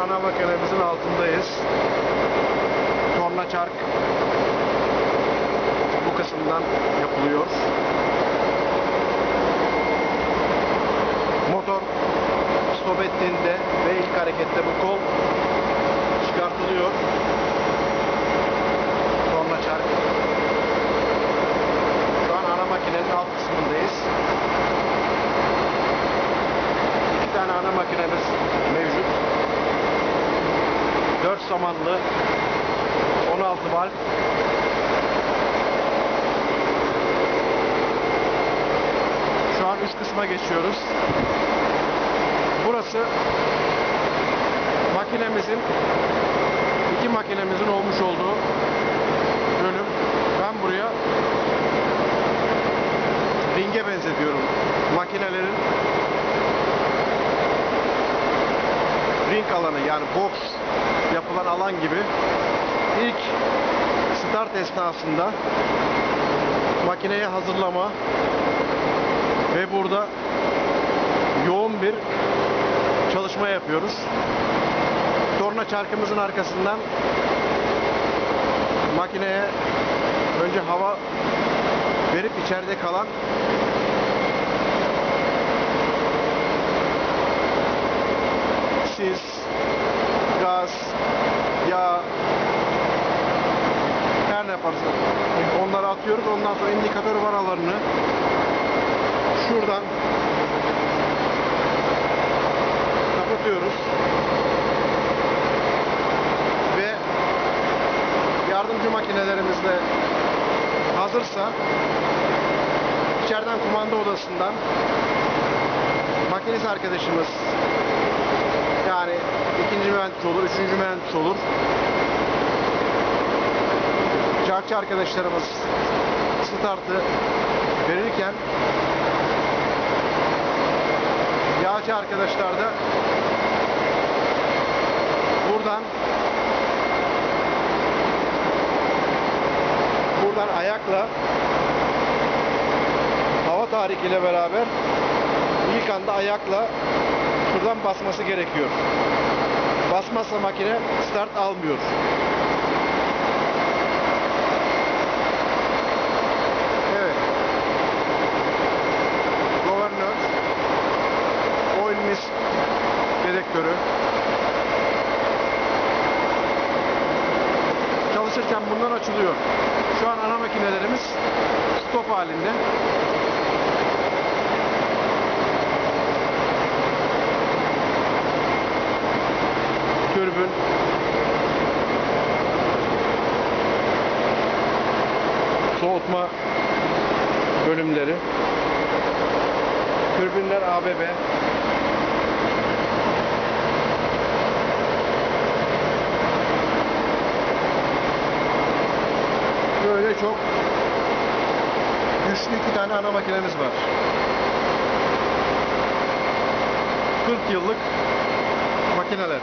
ana makinemizin altındayız. Torna çark bu kısımdan yapılıyor. Motor stop ettiğinde ve ilk harekette bu kol çıkartılıyor. Torna çark. Şu an ana makinenin alt kısmındayız. İki tane ana makinemiz mevcut. 4 samanlı 16 valv. Şu an üst kısma geçiyoruz. Burası iki makinemizin olmuş olduğu bölüm. Ben buraya ringe benzetiyorum. Makinelerin ring alanı, yani boks yapılan alan gibi. İlk start esnasında makineye hazırlama ve burada yoğun bir çalışma yapıyoruz. Torna çarkımızın arkasından makineye önce hava verip içeride kalan sis, gaz, yağ, her ne yaparsa onları atıyoruz. Ondan sonra indikatör vanalarını şuradan kapatıyoruz ve yardımcı makinelerimizde hazırsa içeriden kumanda odasından makinist arkadaşımız, yani ikinci mühendis olur, üçüncü mühendis olur, çarkçı arkadaşlarımız startı verirken yağcı arkadaşlar da buradan ayakla hava tahrikiyle beraber ilk anda ayakla şuradan basması gerekiyor. Basmazsa makine start almıyor. Evet. Governor, oil mist dedektörü. Çalışırken bundan açılıyor. Şu an ana makinelerimiz stop halinde. Türbün, soğutma bölümleri, türbinler ABB, böyle çok güçlü iki tane ana makinemiz var. 40 yıllık makineler.